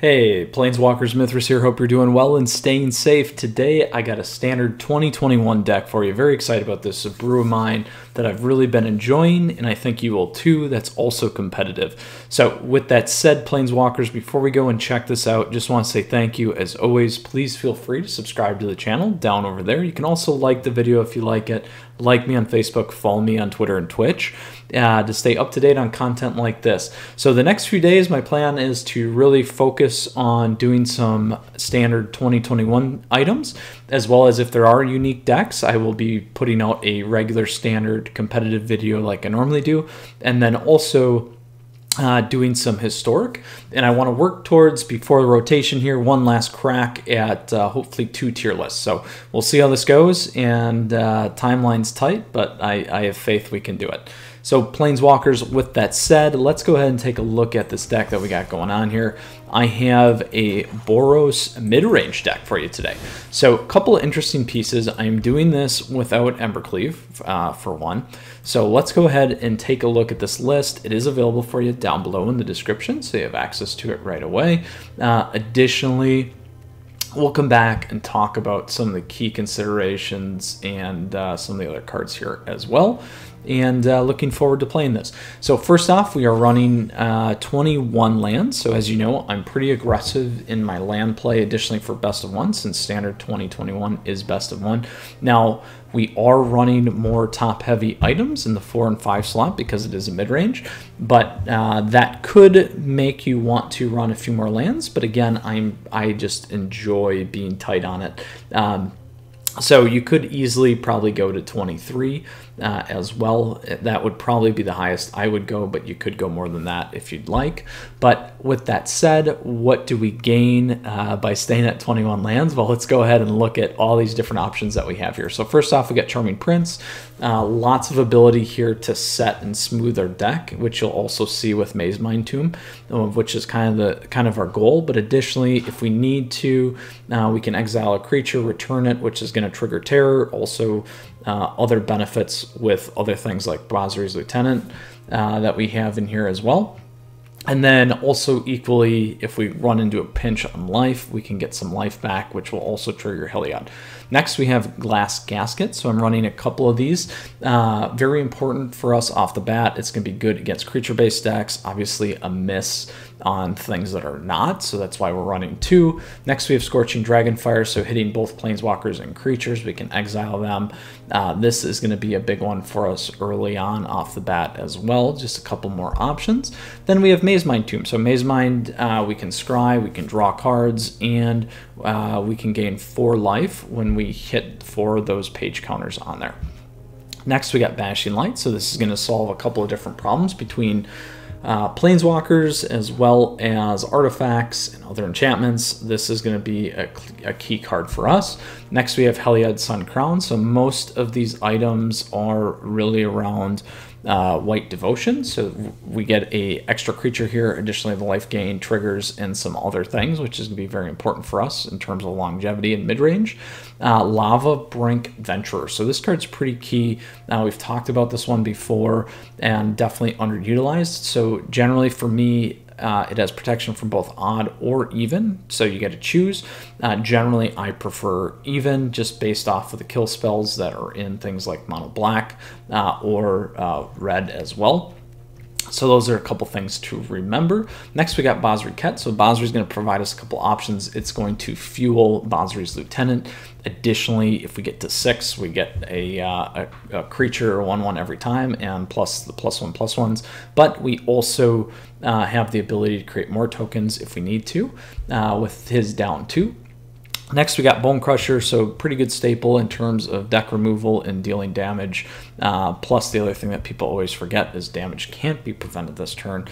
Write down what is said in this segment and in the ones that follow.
Hey, Planeswalkers, Mythras here. Hope you're doing well and staying safe. Today, I got a standard 2021 deck for you. Very excited about this. A brew of mine that I've really been enjoying, and I think you will too. That's also competitive. So with that said, Planeswalkers, before we go and check this out, just want to say thank you. As always, please feel free to subscribe to the channel down over there. You can also like the video if you like it. Like me on Facebook, follow me on Twitter and Twitch to stay up to date on content like this. So the next few days, my plan is to really focus on doing some standard 2021 items, as well as if there are unique decks, I will be putting out a regular standard competitive video like I normally do, and then also doing some historic. And I want to work towards, before the rotation here, one last crack at hopefully 2 tier lists. So we'll see how this goes, and timeline's tight, but I have faith we can do it. So Planeswalkers, with that said, let's go ahead and take a look at this deck that we got going on here. I have a Boros Mid Range deck for you today. So a couple of interesting pieces. I'm doing this without Embercleave for one. So let's go ahead and take a look at this list. It is available for you down below in the description, so you have access to it right away. Additionally, we'll come back and talk about some of the key considerations and some of the other cards here as well. And looking forward to playing this. So first off, we are running 21 lands. So as you know, I'm pretty aggressive in my land play, additionally for best of one, since standard 2021 is best of one. Now, we are running more top-heavy items in the 4 and 5 slot because it is a mid-range, but that could make you want to run a few more lands. But again, I just enjoy being tight on it. So you could easily probably go to 23 as well. That would probably be the highest I would go, but you could go more than that if you'd like. But with that said, what do we gain by staying at 21 lands? Well, let's go ahead and look at all these different options that we have here. So first off, we got Charming Prince. Lots of ability here to set and smooth our deck, which you'll also see with Mazemind Tomb, which is kind of our goal. But additionally, if we need to, we can exile a creature, return it, which is going to trigger terror. Also, other benefits with other things like Basri's Lieutenant that we have in here as well. And then also equally, if we run into a pinch on life, we can get some life back, which will also trigger Heliod. Next, we have Glass Gasket. So I'm running a couple of these. Very important for us off the bat. It's going to be good against creature-based decks. Obviously, a miss on things that are not, so that's why we're running 2. Next, we have Scorching Dragonfire, so hitting both Planeswalkers and creatures, we can exile them. This is going to be a big one for us early on off the bat as well. Just a couple more options. Then we have Mazemind Tomb. So Mazemind, we can scry, we can draw cards, and we can gain 4 life when we hit 4 of those page counters on there. Next, we got Banishing Light. So this is going to solve a couple of different problems between Planeswalkers as well as artifacts and other enchantments. This is going to be a key card for us. Next, we have Heliod Sun Crown. So most of these items are really around White Devotion, so we get a extra creature here. Additionally, the life gain triggers and some other things, which is going to be very important for us in terms of longevity and mid-range. Lava Brink Venturer. So this card's pretty key. We've talked about this one before and definitely underutilized. So generally for me, it has protection from both odd or even, so you get to choose. Generally, I prefer even, just based off of the kill spells that are in things like mono black or red as well. So those are a couple things to remember. Next, we got Basri Ket. So Basri is going to provide us a couple options. It's going to fuel Basri's Lieutenant. Additionally, if we get to 6, we get a creature 1/1 every time, and plus the +1/+1s. But we also have the ability to create more tokens if we need to with his down 2. Next, we got Bone Crusher, so pretty good staple in terms of deck removal and dealing damage. Plus, the other thing that people always forget is damage can't be prevented this turn.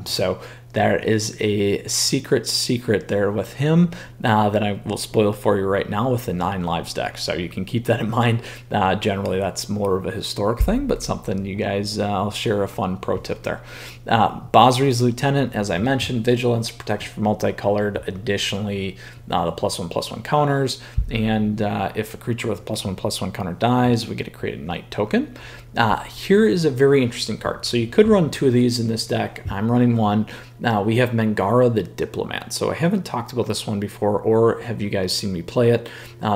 So there is a secret there with him. that I will spoil for you right now with the 9 lives deck. So you can keep that in mind. Generally, that's more of a historic thing, but something you guys, I'll share a fun pro tip there. Basri's Lieutenant, as I mentioned, Vigilance, protection for multicolored, additionally the +1/+1 counters, and if a creature with +1/+1 counter dies, we get to create a Knight token. Here is a very interesting card. So you could run 2 of these in this deck. I'm running 1. We have Mangara the Diplomat. So I haven't talked about this one before, or have you guys seen me play it?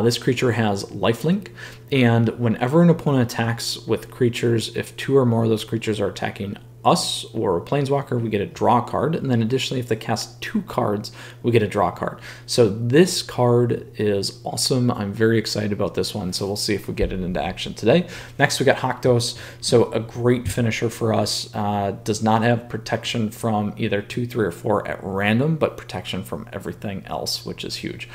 This creature has lifelink, and whenever an opponent attacks with creatures, if 2 or more of those creatures are attacking us or a planeswalker, we get a draw card, and then additionally if they cast 2 cards, we get a draw card. So this card is awesome. I'm very excited about this one, so we'll see if we get it into action today. Next we got Haktos, so a great finisher for us. Does not have protection from either 2, 3, or 4 at random, but protection from everything else, which is huge.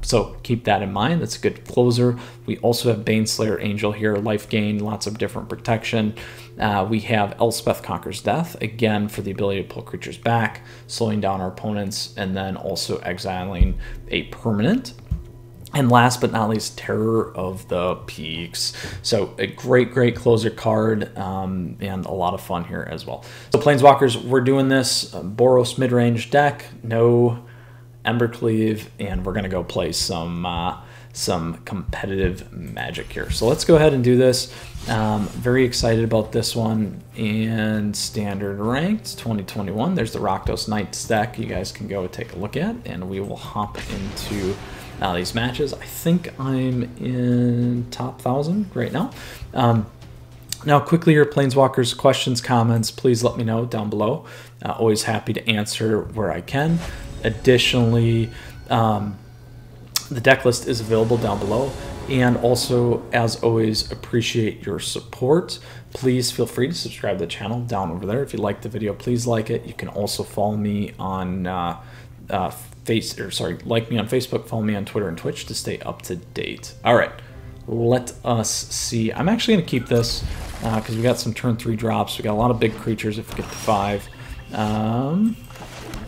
So keep that in mind. That's a good closer. We also have Baneslayer Angel here, life gain, lots of different protection. We have Elspeth Conquers Death, again for the ability to pull creatures back, slowing down our opponents, and then also exiling a permanent. And last but not least, Terror of the Peaks. So a great closer card, and a lot of fun here as well. So Planeswalkers, we're doing this Boros Mid Range deck, no Embercleave, and we're going to go play some competitive Magic here. So let's go ahead and do this. Very excited about this one. And Standard Ranked 2021. There's the Rakdos Knights deck you guys can go take a look at, and we will hop into these matches. I think I'm in top 1,000 right now. Now quickly here, Planeswalkers, questions, comments, please let me know down below. Always happy to answer where I can. Additionally, the deck list is available down below, and also, as always, appreciate your support. Please feel free to subscribe to the channel down over there. If you liked the video, please like it. You can also follow me on like me on Facebook, follow me on Twitter and Twitch to stay up to date. All right, let us see. I'm actually going to keep this because we got some turn 3 drops. We got a lot of big creatures if we get to 5.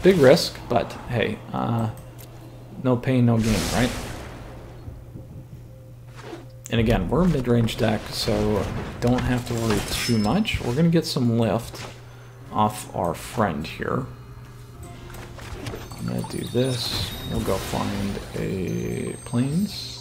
Big risk, but hey, no pain, no gain, right? And again, we're a mid-range deck, so don't have to worry too much. We're going to get some lift off our friend here. I'm going to do this. We'll go find a plains.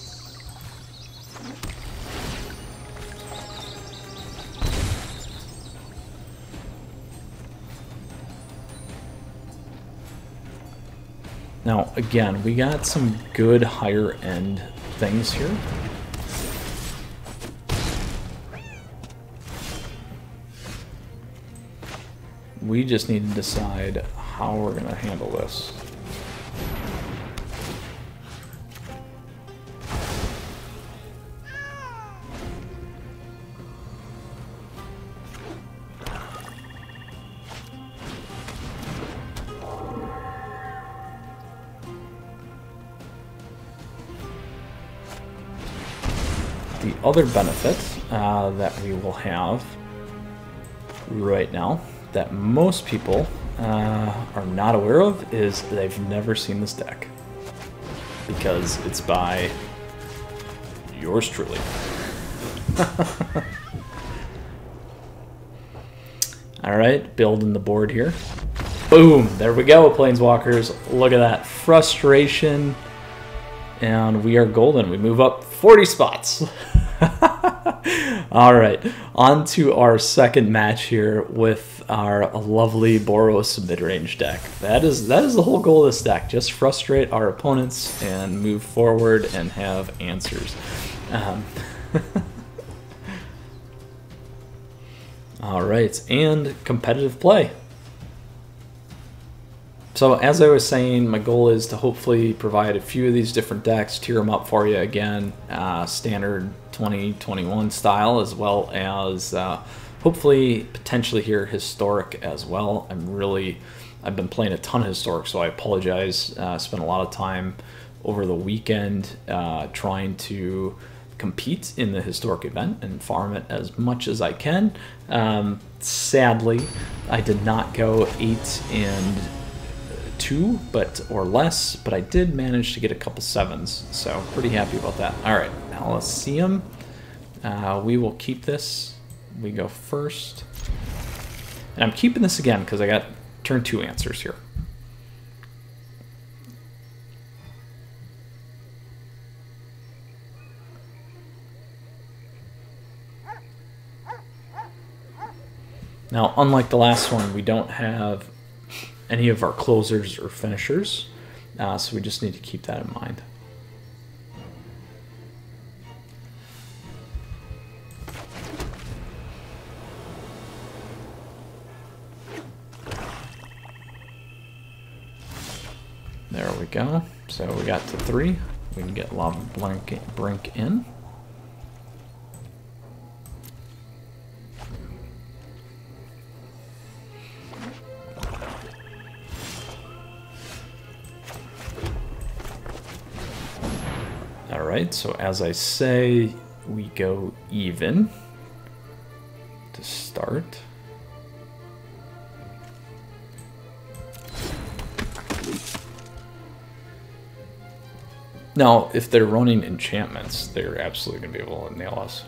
Now, again, we got some good higher-end things here. We just need to decide how we're going to handle this. The other benefit that we will have right now that most people are not aware of is they've never seen this deck, because it's by yours truly. All right, building the board here. Boom, there we go, Planeswalkers. Look at that, frustration, and we are golden. We move up 40 spots. All right, on to our second match here with our lovely Boros mid-range deck. That is the whole goal of this deck, just frustrate our opponents and move forward and have answers. All right, and competitive play. So as I was saying, my goal is to hopefully provide a few of these different decks, tier them up for you again, standard 2021 style, as well as hopefully potentially here historic as well. I've been playing a ton of historic, so I apologize. Spent a lot of time over the weekend trying to compete in the historic event and farm it as much as I can. Sadly, I did not go 8 and 2 or less, but I did manage to get a couple 7s, so pretty happy about that. All right, now let's see them. We will keep this. We go first. And I'm keeping this again because I got turn 2 answers here. Now, unlike the last one, we don't have any of our closers or finishers, so we just need to keep that in mind. There we go. So we got to 3. We can get Lava Brink in. Alright, so as I say, we go even to start. Now, if they're running enchantments, they're absolutely going to be able to nail us.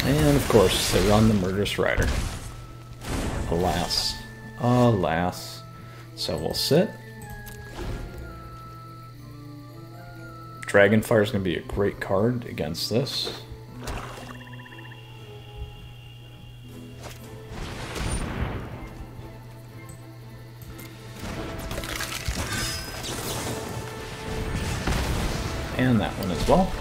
And of course, they run the Murderous Rider. Alas. Alas. So we'll sit. Dragonfire is going to be a great card against this. And that one as well.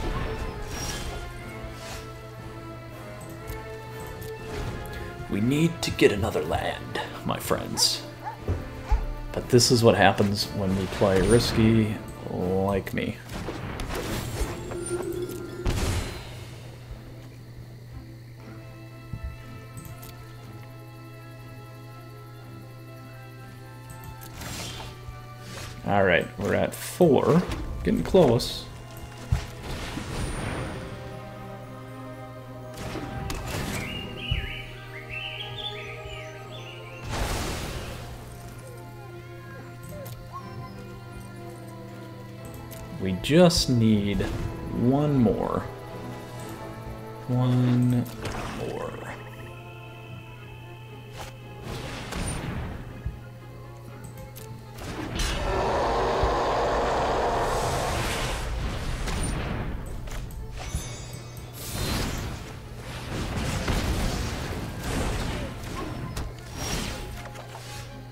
We need to get another land, my friends. But this is what happens when we play risky like me. Alright, we're at 4. Getting close. We just need one more. One more.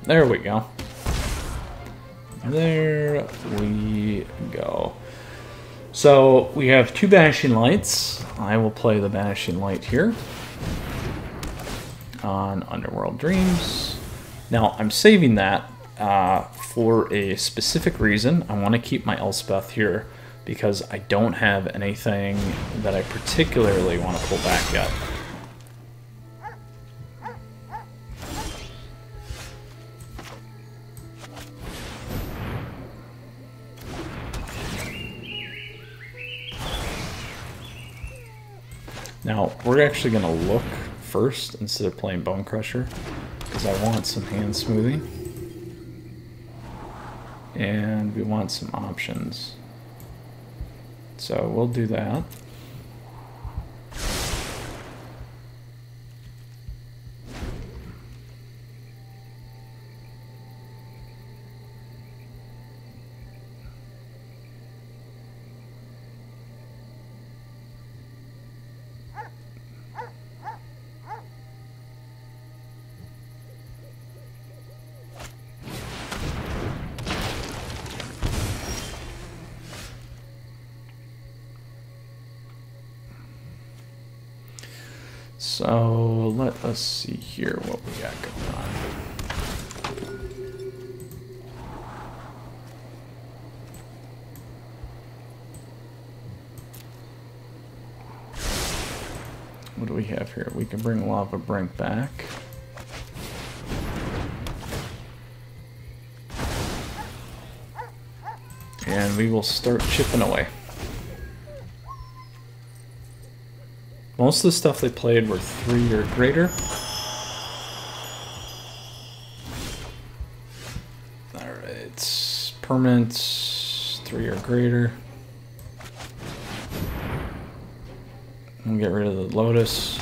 There we go. There we go. So we have 2 Banishing Lights. I will play the Banishing Light here on Underworld Dreams. Now I'm saving that for a specific reason. I want to keep my Elspeth here because I don't have anything that I particularly want to pull back yet. Now, we're actually going to look first instead of playing Bone Crusher, because I want some hand smoothing. And we want some options. So we'll do that. So let us see here what we got going on. What do we have here? We can bring Lava Brink back. And we will start chipping away. Most of the stuff they played were 3 or greater. Alright, permanents, 3 or greater. We'll get rid of the Lotus.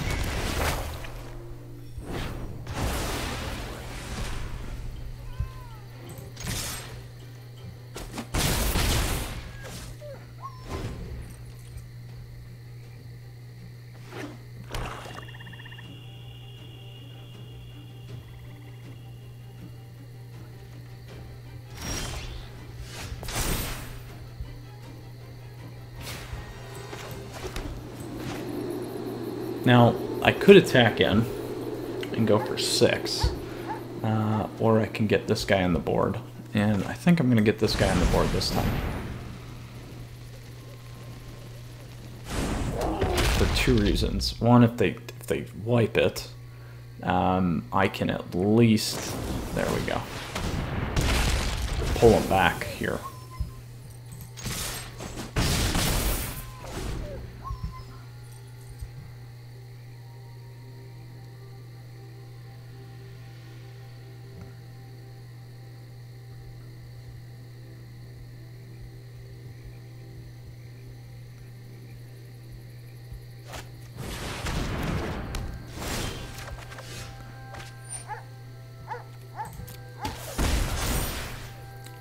Now, I could attack in and go for 6, or I can get this guy on the board, and I think I'm going to get this guy on the board this time. For 2 reasons. One, if they wipe it, I can at least, there we go, pull them back here.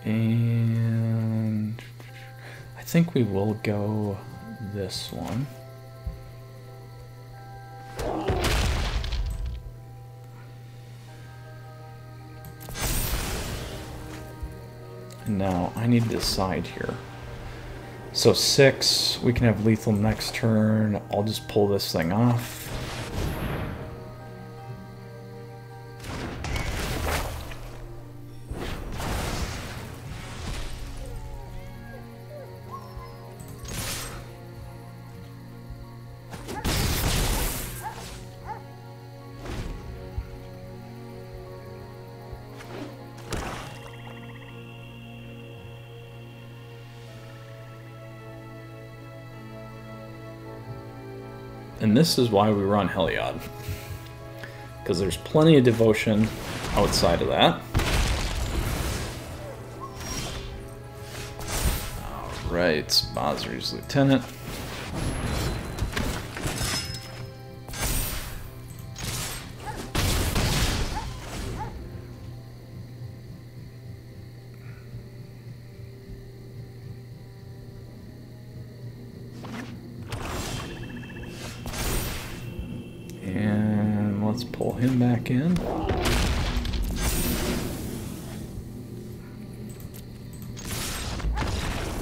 And I think we will go this one. And now I need to decide here. So 6, we can have lethal next turn. I'll just pull this thing off. And this is why we run Heliod, because there's plenty of devotion outside of that. Alright, Basri's Lieutenant. Let's pull him back in.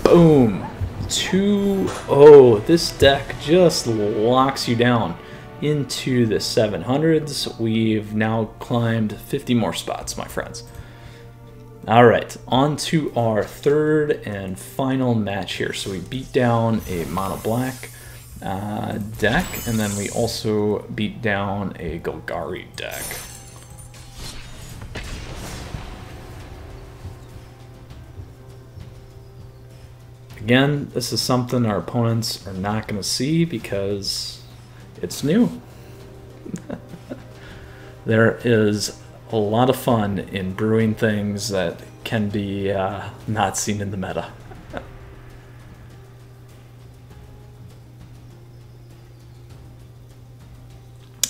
Boom! 2-0. This deck just locks you down into the 700s. We've now climbed 50 more spots, my friends. Alright, on to our third and final match here. So we beat down a mono black deck, and then we also beat down a Golgari deck. Again, this is something our opponents are not going to see because it's new. There is a lot of fun in brewing things that can be not seen in the meta.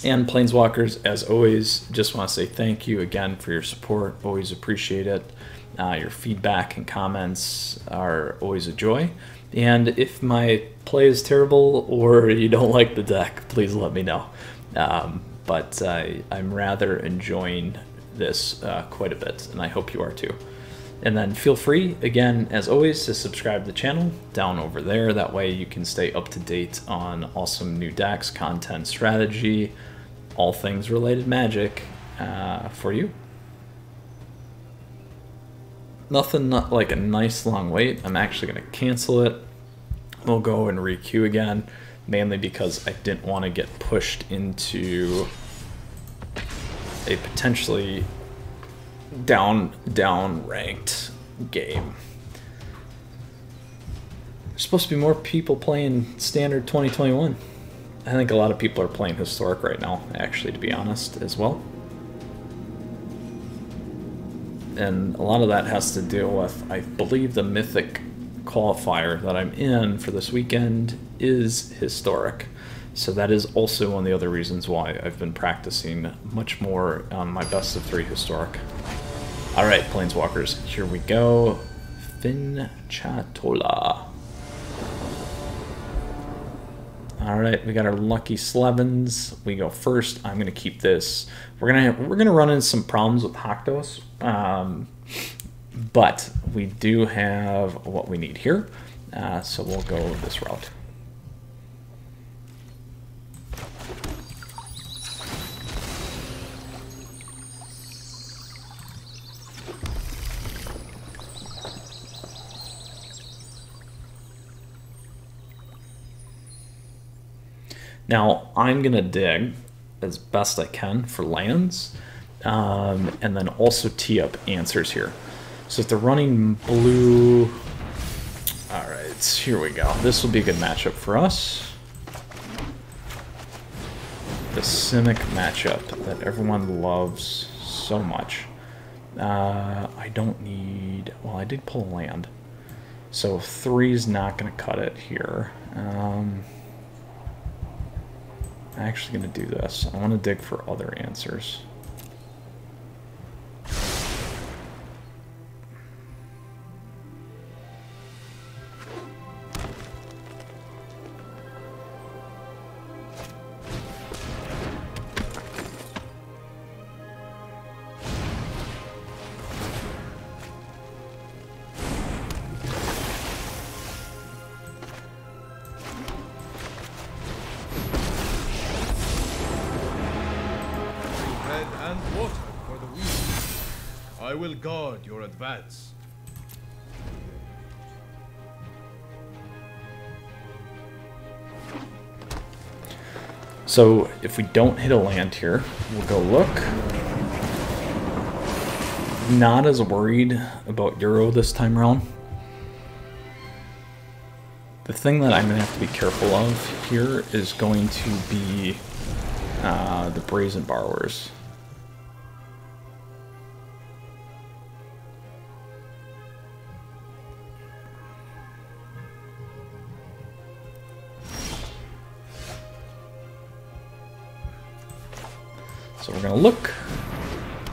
And Planeswalkers, as always, just want to say thank you again for your support. Always appreciate it. Your feedback and comments are always a joy. And if my play is terrible or you don't like the deck, please let me know. But I'm rather enjoying this quite a bit, and I hope you are too. And then feel free, again, as always, to subscribe to the channel down over there. That way you can stay up to date on awesome new decks, content, strategy, all things related Magic for you. Nothing not like a nice long wait. I'm actually going to cancel it. We'll go and re-queue again, mainly because I didn't want to get pushed into a potentially down ranked game. There's supposed to be more people playing Standard 2021. I think a lot of people are playing Historic right now, actually, to be honest, as well. And a lot of that has to do with, I believe, the Mythic qualifier that I'm in for this weekend is Historic. So that is also one of the other reasons why I've been practicing much more on my best of 3 Historic. Alright, Planeswalkers, here we go. Finchatola. Alright, we got our lucky Slevins. We go first. I'm gonna keep this. We're gonna run into some problems with Haktos. But we do have what we need here. So we'll go this route. Now, I'm going to dig as best I can for lands, and then also tee up answers here. So if they're running blue... Alright, here we go. This will be a good matchup for us. The Simic matchup that everyone loves so much. I don't need... Well, I did pull a land. So 3's not going to cut it here. I'm actually going to do this. I want to dig for other answers. I will guard your advance. So if we don't hit a land here, we'll go look. Not as worried about Euro this time around. The thing that I'm going to have to be careful of here is going to be the Brazen Borrowers. So we're going to look.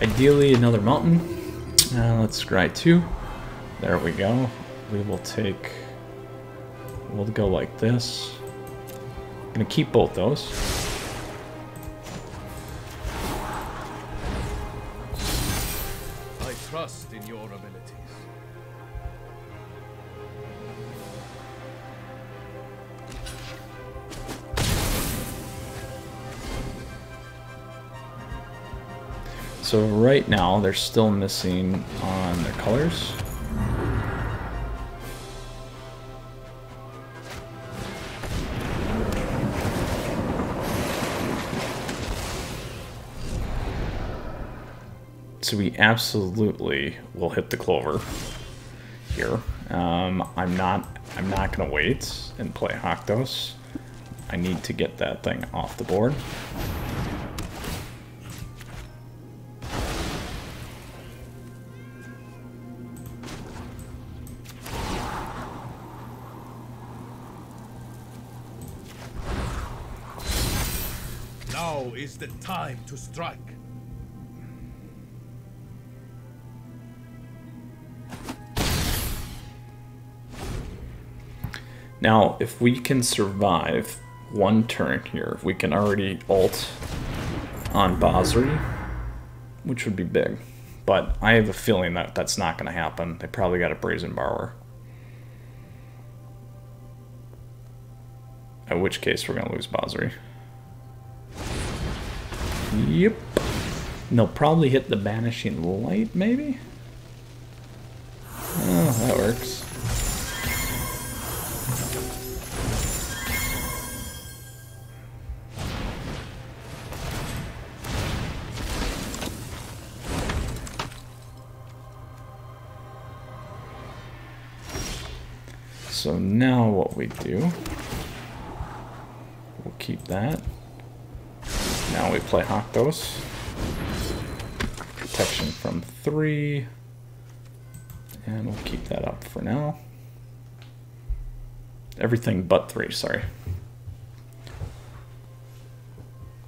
Ideally, another mountain. Let's scry 2. There we go. We will take... We'll go like this. I'm going to keep both those. I trust in your abilities. So right now, they're still missing on their colors. So we absolutely will hit the clover here. I'm not gonna wait and play Haktos. I need to get that thing off the board. Now is the time to strike. Now, if we can survive one turn here, if we can already ult on Basri, which would be big. But I have a feeling that that's not going to happen. They probably got a Brazen Borrower. In which case, we're going to lose Basri. Yep. And they'll probably hit the Banishing Light, maybe? Oh, that works. So now what we do, we'll keep that. Now we play Haktos. Protection from 3. And we'll keep that up for now. Everything but 3, sorry.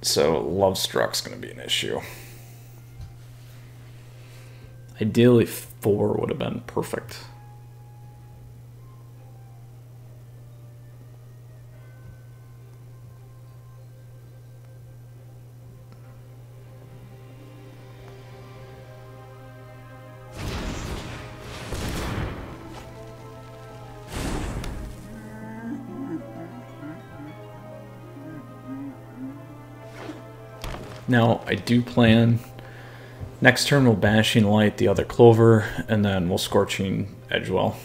So Lovestruck's going to be an issue. Ideally 4 would have been perfect. Now, I do plan, next turn we'll Banishing Light the other Clover, and then we'll Scorching Edgewell.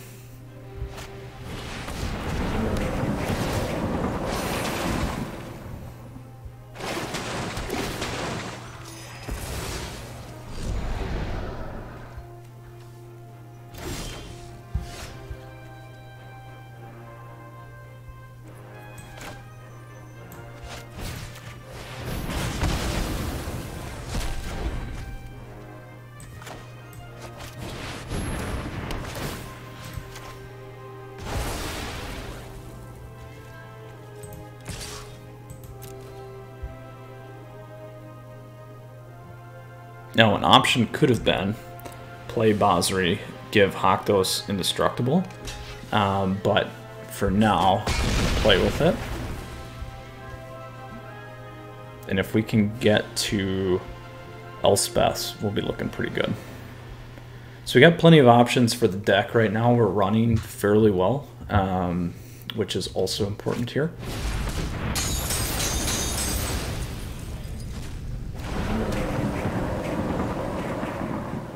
Now, an option could have been play Basri, give Haktos indestructible, but for now, I'm going to play with it. And if we can get to Elspeth, we'll be looking pretty good. So we got plenty of options for the deck right now. We're running fairly well, which is also important here.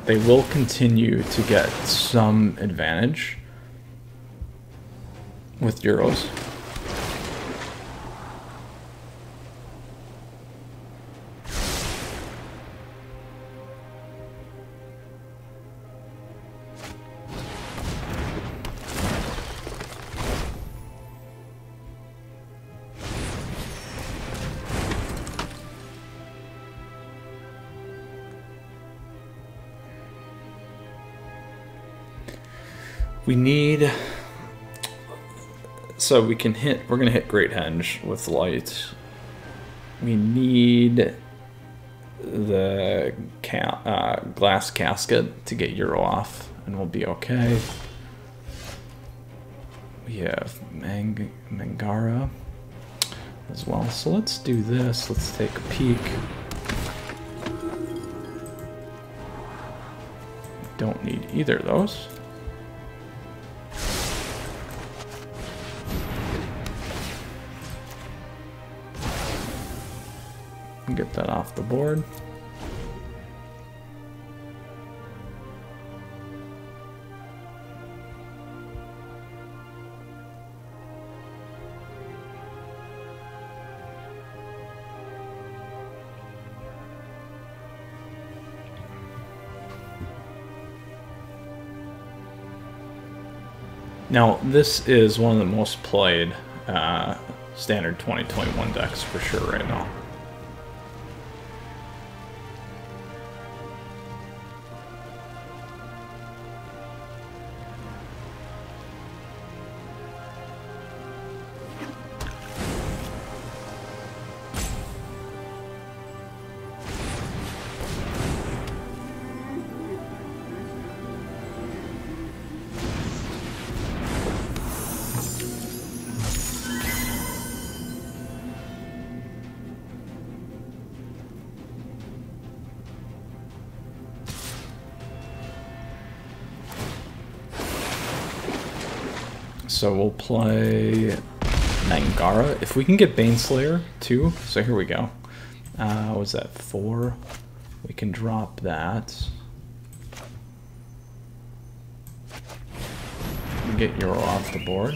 They will continue to get some advantage with Euros. We need, so we can hit, we're going to hit Great Henge with light. We need the glass casket to get Euro off, and we'll be okay. We have Mangara as well. So let's do this. Let's take a peek. Don't need either of those. Get that off the board. Now, this is one of the most played Standard 2021 decks for sure right now. So we'll play Mangara. If we can get Baneslayer too, so here we go. Was that 4? We can drop that. Get Euro off the board.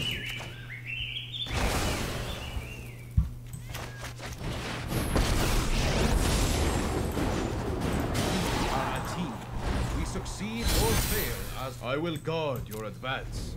We succeed or fail as I will guard your advance.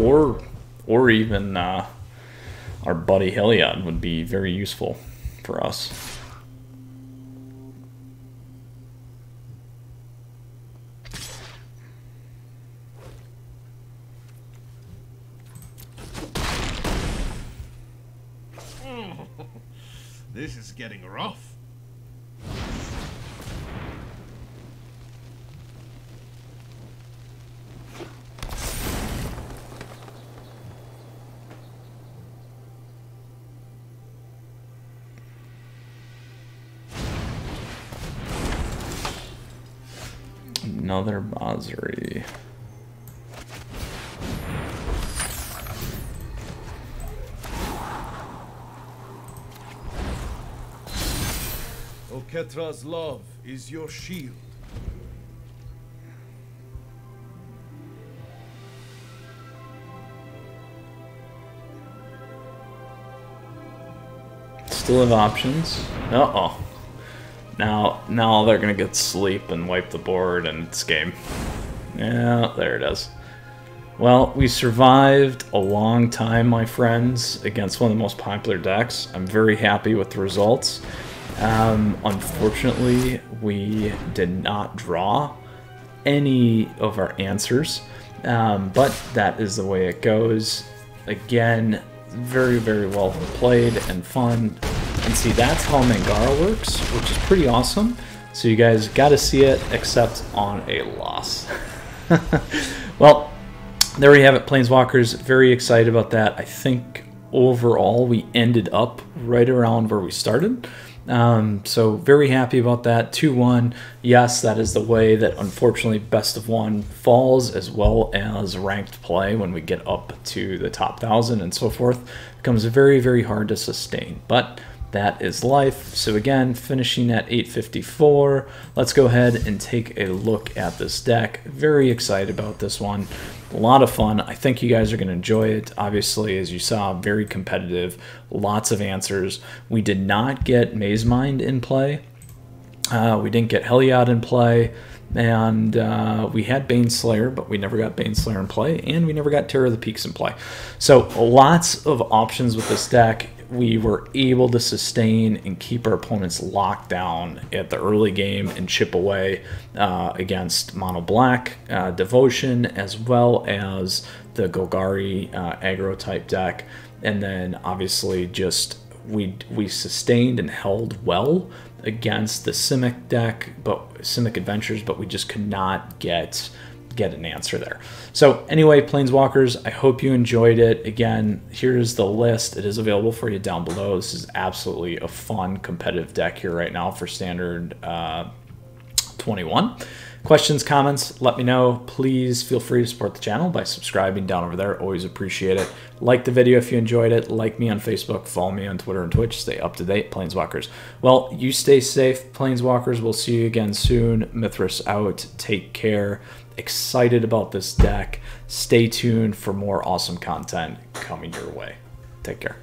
or even our buddy Heliod would be very useful for us. This is getting rough. Another Bozzery. Oketra's love is your shield. Still have options. Uh-oh. Now they're gonna get sleep and wipe the board and it's game. Yeah, there it is. Well, we survived a long time, my friends, against one of the most popular decks. I'm very happy with the results. Unfortunately, we did not draw any of our answers, but that is the way it goes. Again, very, very well played and fun. And see, that's how Mangara works, which is pretty awesome. So you guys got to see it, except on a loss. Well, there we have it, Planeswalkers. Very excited about that. I think overall we ended up right around where we started. So very happy about that. 2-1. Yes, that is the way that unfortunately best of one falls, as well as ranked play when we get up to the top 1,000 and so forth. It becomes very, very hard to sustain. But that is life. So again, finishing at 854. Let's go ahead and take a look at this deck. Very excited about this one. A lot of fun. I think you guys are going to enjoy it. Obviously, as you saw, very competitive. Lots of answers. We did not get Maze Mind in play. We didn't get Heliod in play. And we had Baneslayer, but we never got Baneslayer in play. And we never got Terror of the Peaks in play. So lots of options with this deck. We were able to sustain and keep our opponents locked down at the early game and chip away against Mono Black Devotion, as well as the Golgari aggro type deck. And then obviously just we sustained and held well against the Simic deck, but Simic Adventures, but we just could not get an answer there. So anyway, Planeswalkers, I hope you enjoyed it. Again, here's the list. It is available for you down below. This is absolutely a fun competitive deck here right now for Standard 21. Questions, comments, let me know. Please feel free to support the channel by subscribing down over there. Always appreciate it. Like the video if you enjoyed it. Like me on Facebook. Follow me on Twitter and Twitch. Stay up to date, Planeswalkers. Well, you stay safe, Planeswalkers. We'll see you again soon. Mythras out. Take care. Excited about this deck. Stay tuned for more awesome content coming your way. Take care.